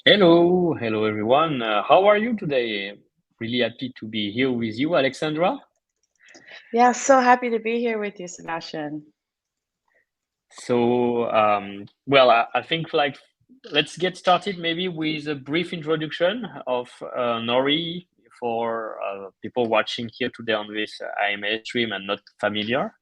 Hello everyone. How are you today? Really happy to be here with you, Alexsandra. Yeah, so happy to be here with you, Sebastian. I think let's get started maybe with a brief introduction of Nori for people watching here today on this IMA stream and not familiar.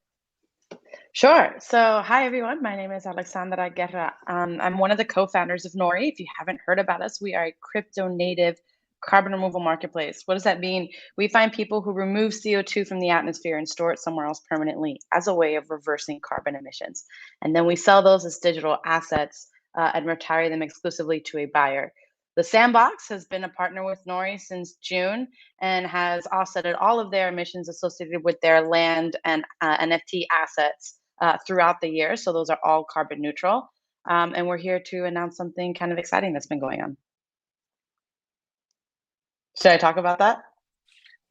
Sure. So, hi everyone. My name is Alexsandra Guerra. I'm one of the co-founders of Nori. If you haven't heard about us, we are a crypto native carbon removal marketplace. What does that mean? We find people who remove CO2 from the atmosphere and store it somewhere else permanently as a way of reversing carbon emissions. And then we sell those as digital assets and retire them exclusively to a buyer. The Sandbox has been a partner with Nori since June and has offsetted all of their emissions associated with their land and NFT assets throughout the year. So those are all carbon neutral. And we're here to announce something kind of exciting that's been going on. Should I talk about that?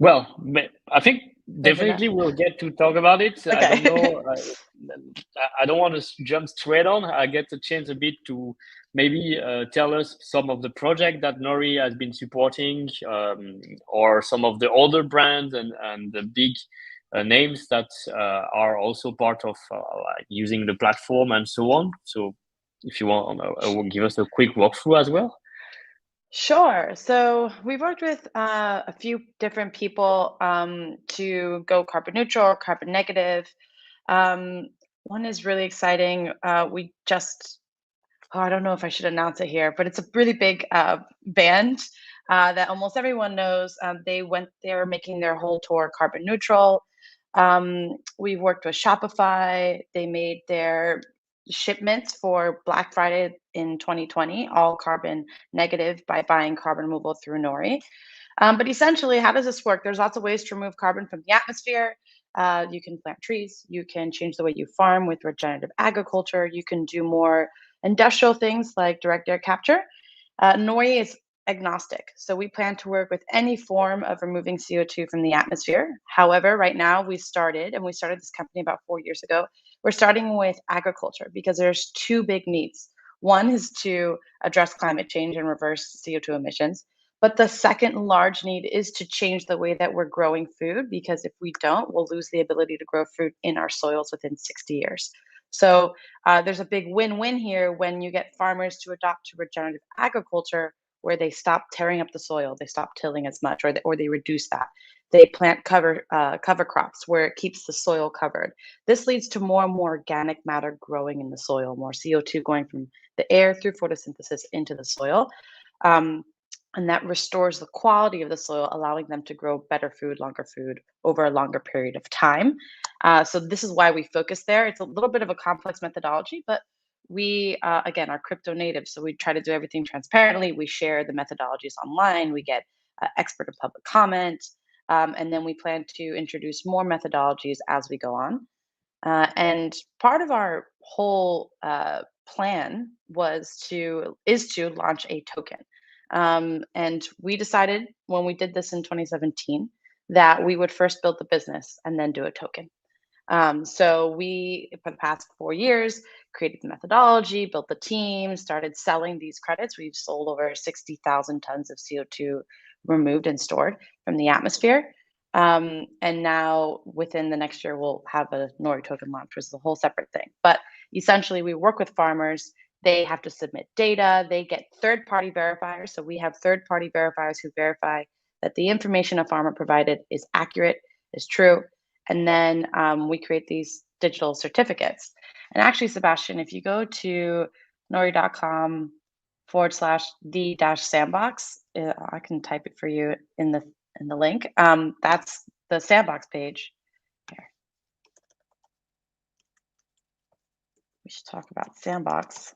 I think Maybe not. definitely we'll get to talk about it. I don't Okay. know. I don't want to jump straight on. I get a chance a bit to maybe tell us some of the project that Nori has been supporting, or some of the other brands and the big names that are also part of like using the platform and so on. So if you want, will give us a quick walkthrough as well. Sure. So we've worked with a few different people to go carbon neutral or carbon negative. Um, One is really exciting. We just Oh, I don't know if I should announce it here, but it's a really big band that almost everyone knows. They were making their whole tour carbon neutral. We've worked with Shopify. They made their shipments for Black Friday in 2020 all carbon negative by buying carbon removal through Nori. But essentially, how does this work? There's lots of ways to remove carbon from the atmosphere. You can plant trees. You can change the way you farm with regenerative agriculture. You can do more industrial things like direct air capture. Nori is agnostic, so we plan to work with any form of removing CO2 from the atmosphere. However, right now we started this company about 4 years ago. We're starting with agriculture because there's two big needs. One is to address climate change and reverse CO2 emissions. But the second large need is to change the way that we're growing food, because if we don't, we'll lose the ability to grow food in our soils within 60 years. So there's a big win-win here when you get farmers to adopt to regenerative agriculture, where they stop tearing up the soil, they stop tilling as much, or they reduce that. They plant cover crops where it keeps the soil covered. This leads to more and more organic matter growing in the soil, more CO2 going from the air through photosynthesis into the soil. Um, and that restores the quality of the soil, allowing them to grow better food, longer food over a longer period of time. So this is why we focus there. It's a little bit of a complex methodology, but we again are crypto native, so we try to do everything transparently. We share the methodologies online. We get expert and public comment, and then we plan to introduce more methodologies as we go on. And part of our whole plan is to launch a token. And we decided when we did this in 2017 that we would first build the business and then do a token. So we, for the past 4 years, created the methodology, built the team, started selling these credits. We've sold over 60,000 tons of CO2 removed and stored from the atmosphere. And now within the next year, we'll have a Nori token launch, which is a whole separate thing. But essentially, we work with farmers. They have to submit data. They get third-party verifiers. So we have third-party verifiers who verify that the information a farmer provided is accurate, is true. And then we create these digital certificates. And actually, Sebastian, if you go to nori.com/the-sandbox, I can type it for you in the link. That's the Sandbox page. Here, we should talk about Sandbox.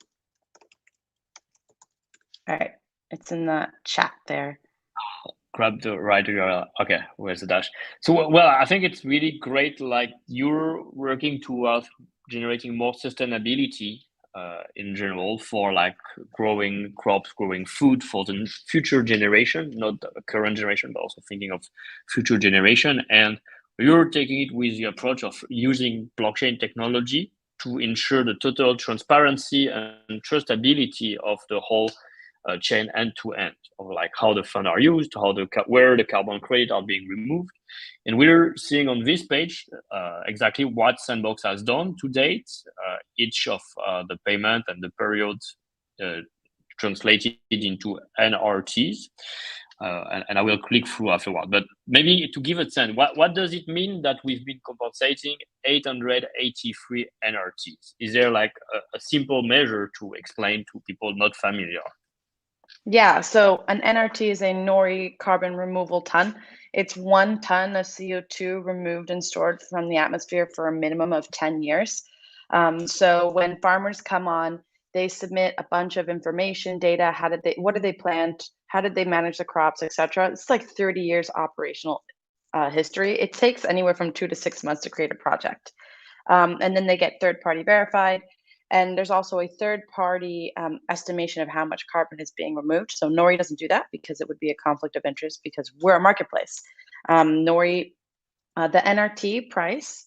All right, it's in the chat there. Grab the right URL. Okay, where's the dash? So, well, I think it's really great. Like you're working towards generating more sustainability in general for like growing crops, growing food for the future generation, not the current generation, but also thinking of future generation. And you're taking it with the approach of using blockchain technology to ensure the total transparency and trustability of the whole chain end to end of like how the funds are used, where the carbon credit are being removed. And we're seeing on this page exactly what Sandbox has done to date, each of the payment and the periods translated into NRTs. And I will click through afterward. But maybe to give a sense, what does it mean that we've been compensating 883 NRTs? Is there like a simple measure to explain to people not familiar? Yeah, so an NRT is a Nori carbon removal ton. It's 1 ton of CO2 removed and stored from the atmosphere for a minimum of 10 years. So when farmers come on, they submit a bunch of information, data, what did they plant, how did they manage the crops, etc. It's like 30 years operational history. It takes anywhere from 2 to 6 months to create a project. And then they get third-party verified. And there's also a third-party estimation of how much carbon is being removed. So Nori doesn't do that because it would be a conflict of interest because we're a marketplace. Nori, the NRT price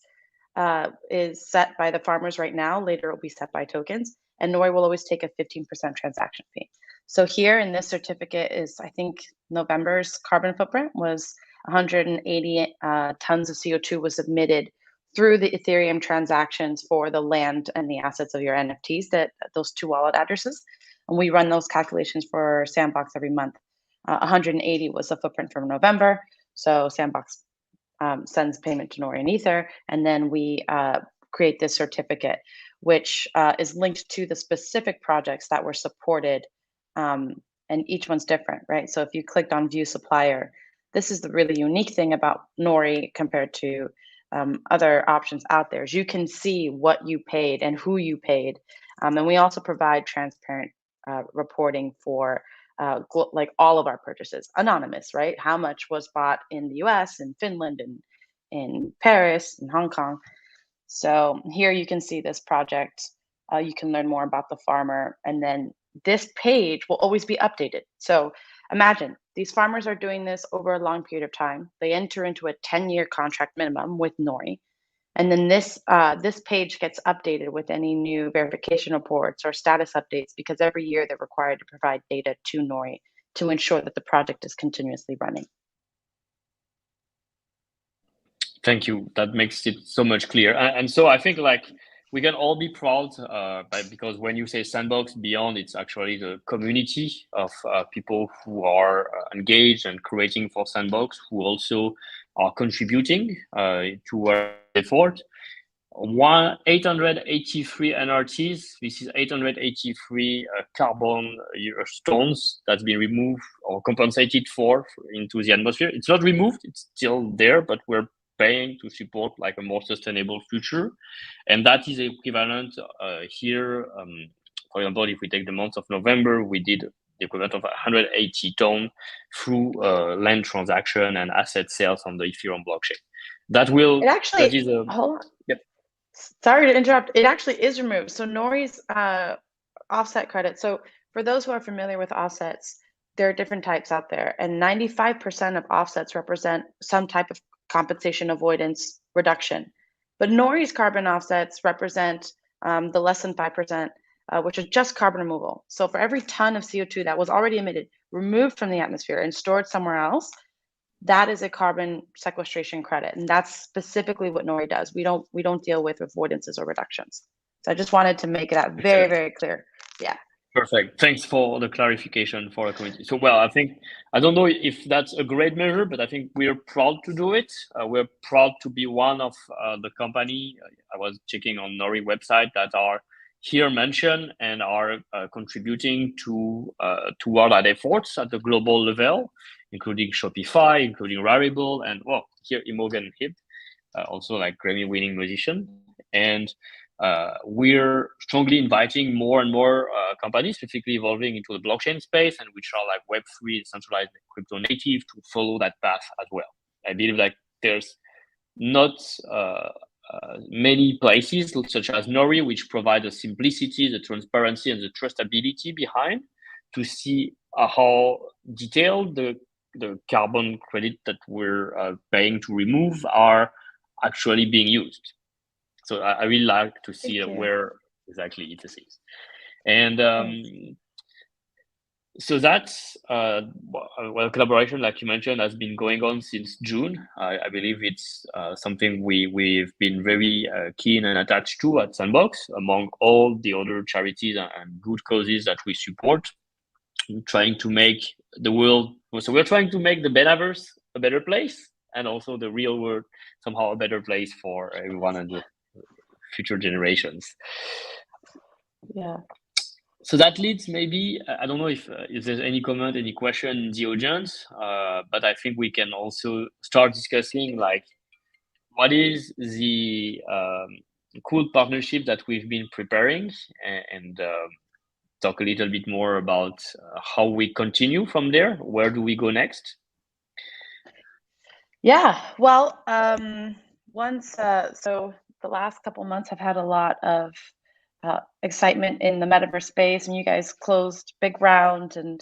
is set by the farmers right now. Later, it will be set by tokens. And Nori will always take a 15% transaction fee. So here in this certificate is, I think, November's carbon footprint was 180 tons of CO2 was submitted through the Ethereum transactions for the land and the assets of your NFTs, those 2 wallet addresses. And we run those calculations for Sandbox every month. 180 was the footprint from November. So Sandbox sends payment to Nori and Ether, and then we create this certificate, which is linked to the specific projects that were supported, and each one's different, right? So if you clicked on View Supplier, this is the really unique thing about Nori compared to other options out there, is you can see what you paid and who you paid. And we also provide transparent reporting for like all of our purchases, anonymous, right? How much was bought in the US, in Finland, and in Paris, in Hong Kong. So here you can see this project. You can learn more about the farmer, and then this page will always be updated. So imagine these farmers are doing this over a long period of time. They enter into a 10-year contract minimum with Nori. And then this page gets updated with any new verification reports or status updates, because every year they're required to provide data to Nori to ensure that the project is continuously running. Thank you. That makes it so much clear. And so I think like we can all be proud because when you say Sandbox Beyond, it's actually the community of people who are engaged and creating for Sandbox, who also are contributing to our effort. 883 NRTs. This is 883 carbon tons that's been removed or compensated for into the atmosphere. It's not removed; it's still there, but we're paying to support like a more sustainable future, and that is equivalent here. For example, if we take the month of November, we did the equivalent of 180 tons through land transaction and asset sales on the Ethereum blockchain. That is a hold on. Yep. Sorry to interrupt. It actually is removed. So Nori's offset credit. So for those who are familiar with offsets, there are different types out there, and 95% of offsets represent some type of compensation avoidance reduction. But Nori's carbon offsets represent the less than 5%, which is just carbon removal. So for every ton of CO2 that was already emitted, removed from the atmosphere and stored somewhere else, that is a carbon sequestration credit. And that's specifically what Nori does. We don't deal with avoidances or reductions. So I just wanted to make that very, very clear. Yeah. Perfect. Thanks for the clarification for the community. So, well, I don't know if that's a great measure, but I think we're proud to do it. We're proud to be one of the company. I was checking on Nori website that are here mentioned and are contributing to toward our efforts at the global level, including Shopify, including Rarible, and well, here Imogen Hip, also like Grammy-winning musician. And we're strongly inviting more and more companies, specifically evolving into the blockchain space and which are like Web3 centralized crypto native, to follow that path as well. I believe like there's not many places such as Nori, which provide the simplicity, the transparency, and the trustability behind to see how detailed the carbon credit that we're paying to remove are actually being used. So I really like to see where exactly it is. And So that's well, collaboration, like you mentioned, has been going on since June. I believe it's something we've been very keen and attached to at Sandbox, among all the other charities and good causes that we support. Trying to make the world. So we're trying to make the metaverse a better place, and also the real world somehow a better place for everyone and the future generations. Yeah. So that leads maybe, I don't know if there's any comment, any question in the audience, but I think we can also start discussing like what is the cool partnership that we've been preparing, and talk a little bit more about how we continue from there. Where do we go next? Yeah, well, so the last couple months have had a lot of excitement in the metaverse space, and you guys closed big round, and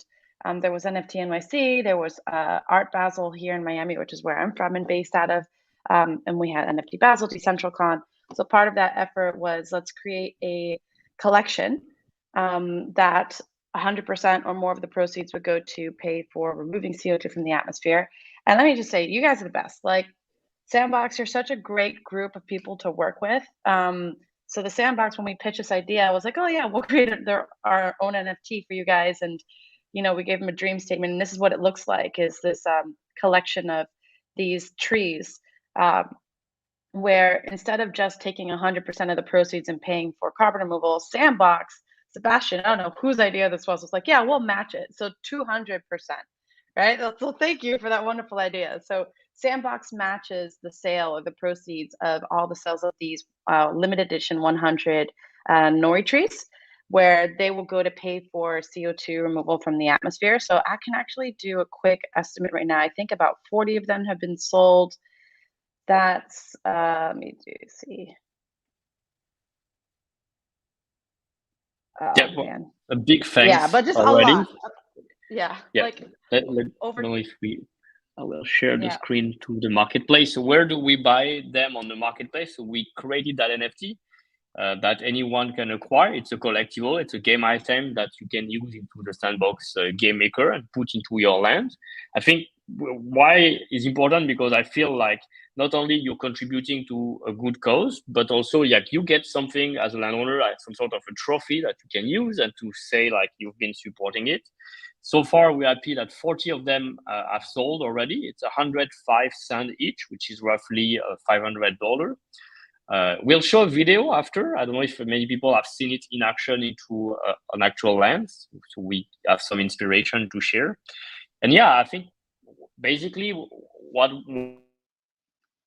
there was NFT NYC, there was Art Basel here in Miami, which is where I'm from and based out of, and we had NFT Basel, DecentralCon. So part of that effort was let's create a collection that 100% or more of the proceeds would go to pay for removing CO2 from the atmosphere. And let me just say, you guys are the best. Like, Sandbox, you're such a great group of people to work with. So the Sandbox, when we pitched this idea, I was like, oh yeah, we'll create our own NFT for you guys. And, we gave them a dream statement, and this is what it looks like, is this collection of these trees, where instead of just taking 100% of the proceeds and paying for carbon removal, Sandbox, Sebastien, I don't know whose idea this was like, yeah, we'll match it. So 200%, right? So thank you for that wonderful idea. So Sandbox matches the sale or the proceeds of all the sales of these limited edition 100 Nori trees, where they will go to pay for CO2 removal from the atmosphere. So I can actually do a quick estimate right now. I think about 40 of them have been sold. That's let me see. Oh Yeah, well, man. a big Yeah, thanks but just a already. lot. Yeah, Yeah, like I over. don't know if I will share the Yeah. screen to the marketplace. So where do we buy them on the marketplace? So we created that NFT that anyone can acquire. It's a collectible. It's a game item that you can use into the Sandbox game maker and put into your land. I think why is important because I feel like not only you're contributing to a good cause, but also like you get something as a landowner, like some sort of a trophy that you can use and to say like you've been supporting it. So far, we're happy that 40 of them have sold already. It's 105 cents each, which is roughly $500. We'll show a video after. I don't know if many people have seen it in action into an actual land, so we have some inspiration to share. And yeah, I think basically what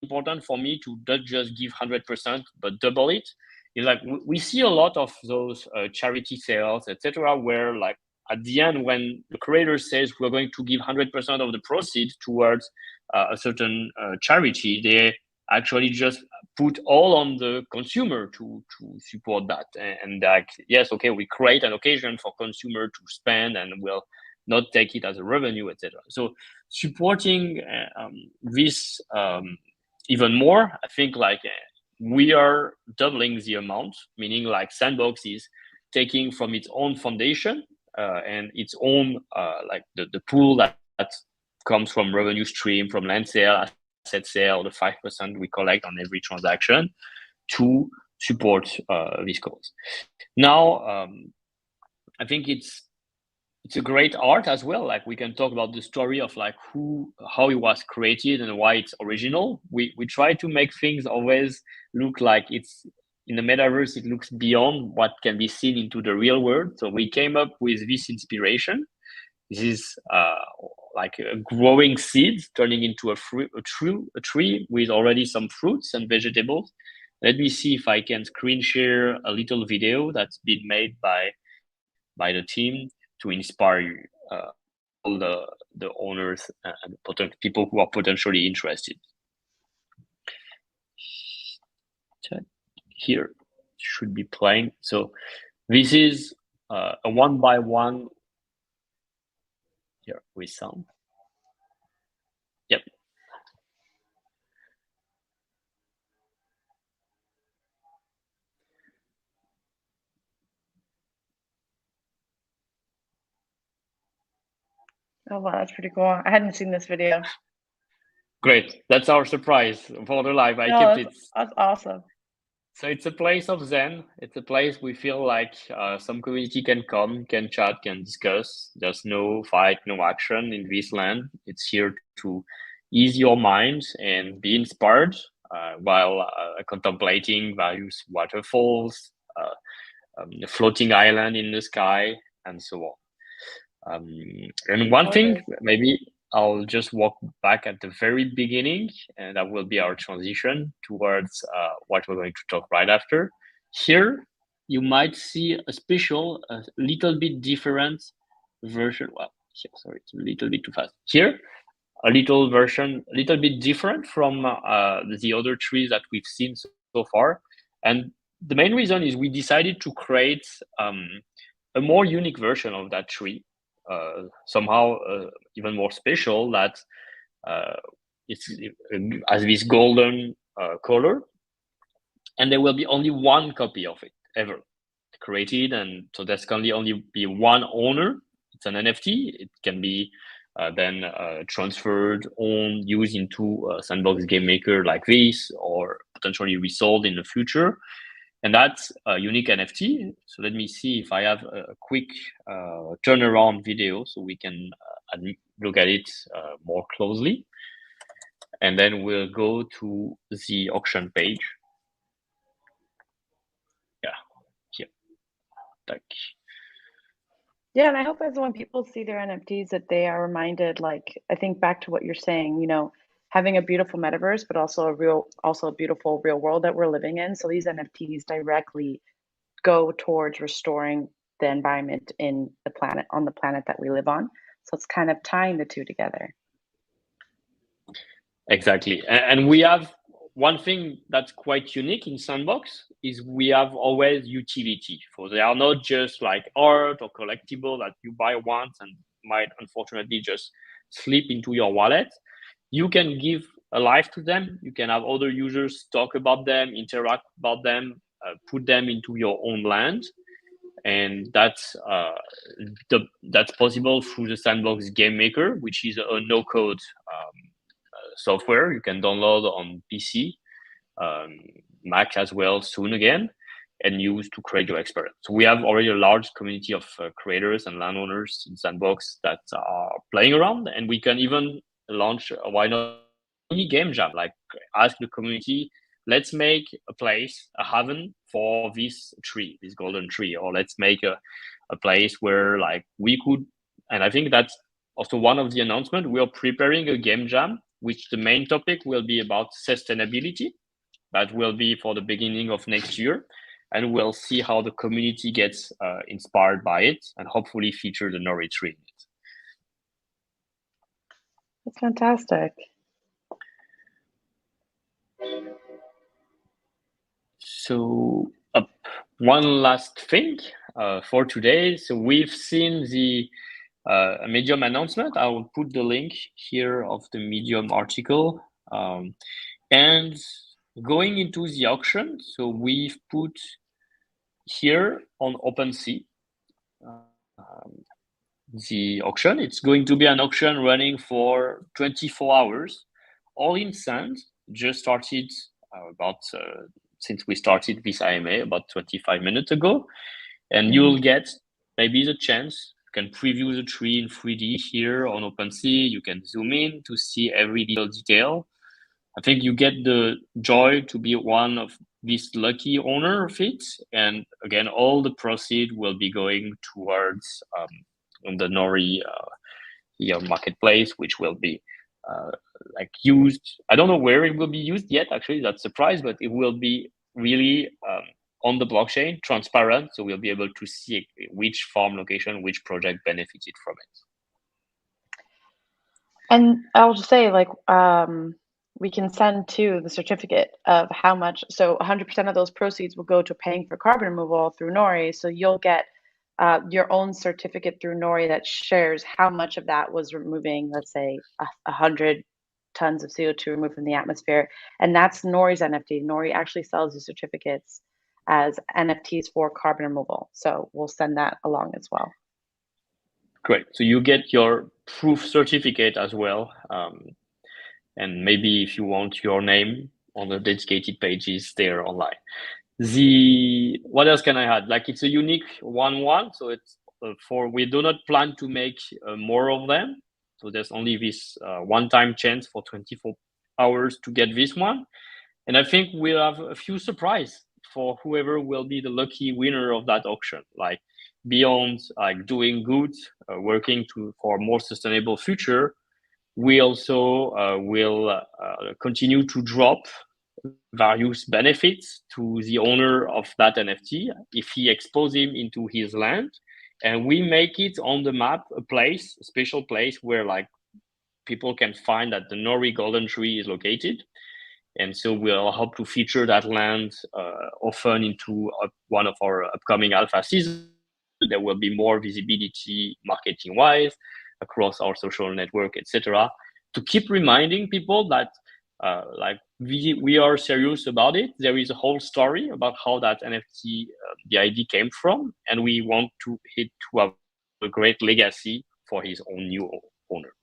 important for me to not just give 100% but double it is like we see a lot of those charity sales, etc., where like at the end when the creator says we're going to give 100% of the proceeds towards a certain charity, they actually just put all on the consumer to support that, and like yes, okay, we create an occasion for consumer to spend and we'll not take it as a revenue, etc. So supporting this even more, I think like we are doubling the amount, meaning like Sandbox is taking from its own foundation and its own like the pool that comes from revenue stream from land sale, asset sale, the 5% we collect on every transaction to support this cause. Now, I think it's a great art as well. Like we can talk about the story of like how it was created and why it's original. We try to make things always look like it's in the metaverse. It looks beyond what can be seen into the real world. So we came up with this inspiration. This is like a growing seed turning into a tree with already some fruits and vegetables. Let me see if I can screen share a little video that's been made by the team to inspire all the owners and people who are potentially interested. Here should be playing. So this is a one by one. Here with sound. Yep. Oh, wow, that's pretty cool. I hadn't seen this video. Great. That's our surprise for the live. I No, kept that's, it. that's awesome. So it's a place of Zen. It's a place we feel like some community can come, can chat, can discuss. There's no fight, no action in this land. It's here to ease your mind and be inspired while contemplating various waterfalls, a floating island in the sky, and so on. And one thing, Gorgeous. maybe I'll just walk back at the very beginning, and that will be our transition towards what we're going to talk right after. Here, you might see a special, a little bit different version. Well, here, sorry, it's a little bit too fast. Here, a little version, a little bit different from the other trees that we've seen so far. And the main reason is we decided to create a more unique version of that tree, somehow even more special, that it has this golden color, and there will be only one copy of it ever created, and so there's can only be one owner. It's an NFT. It can be then transferred, owned, used into a Sandbox game maker like this, or potentially resold in the future. And that's a unique NFT. So let me see if I have a quick turnaround video so we can look at it more closely. And then we'll go to the auction page. Yeah, here. Yeah, and I hope as when people see their NFTs that they are reminded, like, I think back to what you're saying, having a beautiful metaverse, but also a beautiful real world that we're living in. So these NFTs directly go towards restoring the environment on the planet that we live on. So it's kind of tying the two together. Exactly. And we have one thing that's quite unique in Sandbox is we have always utility. For they are not just like art or collectible that you buy once and might unfortunately just slip into your wallet. You can give a life to them. You can have other users talk about them, interact about them, put them into your own land. And that's possible through the Sandbox Game Maker, which is a no-code software you can download on PC, Mac as well soon again, and use to create your experience. So we have already a large community of creators and landowners in Sandbox that are playing around, and we can even launch, why not, mini game jam, like ask the community, let's make a place, a haven for this tree, this golden tree, or let's make a place where like we could, and I think that's also one of the announcements, we are preparing a game jam, which the main topic will be about sustainability. That will be for the beginning of next year. And we'll see how the community gets inspired by it and hopefully feature the Nori tree in it. That's fantastic. So one last thing for today. So we've seen the Medium announcement. I will put the link here of the Medium article. And going into the auction, so we've put here on OpenSea the auction. It's going to be an auction running for 24 hours, all in sand. Just started since we started this IMA about 25 minutes ago. And you'll get maybe the chance, you can preview the tree in 3D here on OpenSea. You can zoom in to see every little detail. I think you get the joy to be one of this lucky owner of it. And again, all the proceeds will be going towards the Nori marketplace, which will be like used. I don't know where it will be used yet, actually, that's a surprise, but it will be really on the blockchain, transparent. So we'll be able to see which farm location, which project benefited from it. And I'll just say, like, we can send to the certificate of how much. So 100% of those proceeds will go to paying for carbon removal through Nori. So you'll get your own certificate through Nori that shares how much of that was removing, let's say, 100 tons of CO2 removed from the atmosphere. And that's Nori's NFT. Nori actually sells the certificates as NFTs for carbon removal. So we'll send that along as well. Great. So you get your proof certificate as well. And maybe if you want your name on the dedicated pages there online. What else can I add? Like it's a unique 1-1, so it's we do not plan to make more of them. So there's only this one-time chance for 24 hours to get this one. And I think we'll have a few surprises for whoever will be the lucky winner of that auction. Like beyond like doing good, working for a more sustainable future, we also will continue to drop various benefits to the owner of that NFT if he exposes him into his land, and we make it on the map a special place where like people can find that the Nori golden tree is located. And so we'll hope to feature that land often into one of our upcoming alpha seasons. There will be more visibility marketing wise across our social network, etc., to keep reminding people that like we are serious about it. There is a whole story about how that NFT, the idea came from, and we want to have a great legacy for his own new owner.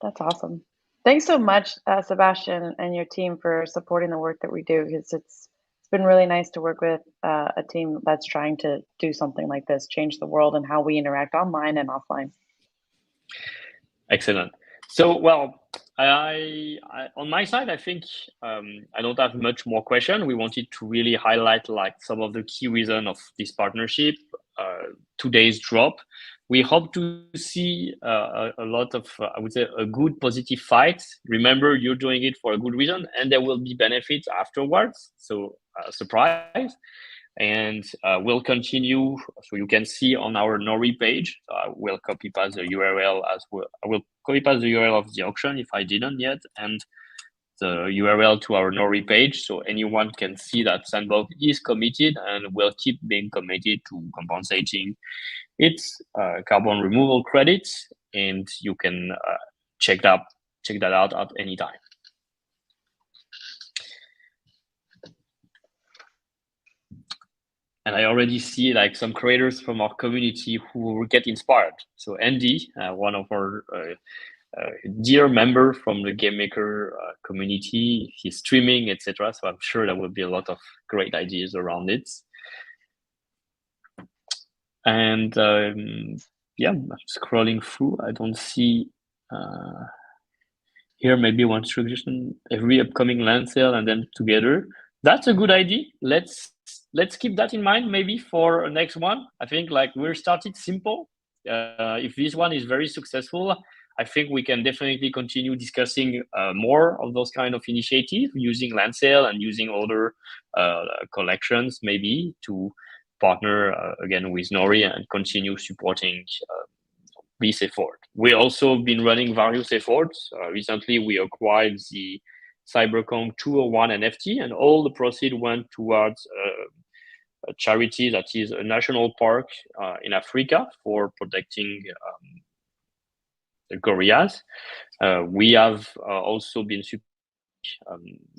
That's awesome. Thanks so much, Sebastien and your team for supporting the work that we do, because it's been really nice to work with a team that's trying to do something like this, change the world and how we interact online and offline. Excellent. So, well, on my side, I think I don't have much more question. We wanted to really highlight like some of the key reasons of this partnership, today's drop. We hope to see a lot of, I would say, a good positive fight. Remember, you're doing it for a good reason, and there will be benefits afterwards. So, surprise. And we'll continue. So you can see on our Nori page. I will copy paste the URL as well. I will copy paste the URL of the auction if I didn't yet, and the URL to our Nori page, so anyone can see that Sandbox is committed and will keep being committed to compensating its carbon removal credits, and you can check that out at any time. And I already see like some creators from our community who get inspired. So Andy, one of our dear member from the game maker community, he's streaming, etc. So I'm sure there will be a lot of great ideas around it. And yeah, I'm scrolling through. I don't see here maybe one suggestion: every upcoming land sale and then together. That's a good idea. Let's keep that in mind maybe for next one. I think like we're started simple. If this one is very successful, I think we can definitely continue discussing more of those kind of initiatives using land sale and using other collections maybe to partner again with Nori and continue supporting this effort. We also been running various efforts. Recently, we acquired the Cyberpunk 201 NFT, and all the proceeds went towards a charity that is a national park in Africa for protecting the gorillas. We have also been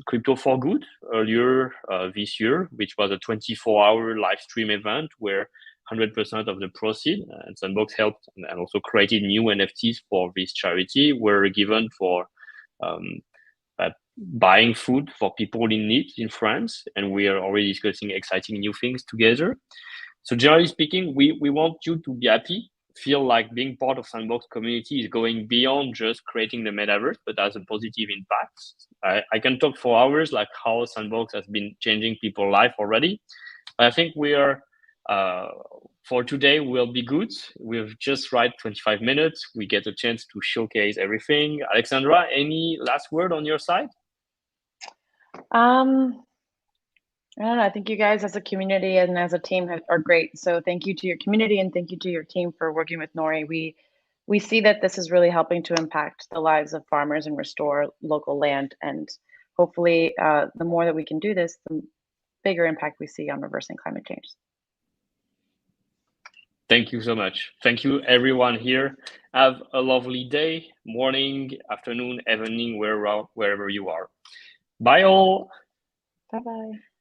Crypto for Good earlier this year, which was a 24-hour live stream event where 100% of the proceeds, and Sandbox helped and also created new NFTs for this charity, were given for buying food for people in need in France. And we are already discussing exciting new things together. So generally speaking, we want you to be happy, feel like being part of Sandbox community is going beyond just creating the metaverse, but has a positive impact. I can talk for hours like how Sandbox has been changing people's life already. I think we are, for today, will be good. We've just right 25 minutes. We get a chance to showcase everything. Alexsandra, any last word on your side? I don't know. I think you guys as a community and as a team are great. So thank you to your community and thank you to your team for working with Nori. We see that this is really helping to impact the lives of farmers and restore local land. And hopefully the more that we can do this, the bigger impact we see on reversing climate change. Thank you so much. Thank you everyone here. Have a lovely day, morning, afternoon, evening, wherever you are. Bye all. Bye-bye.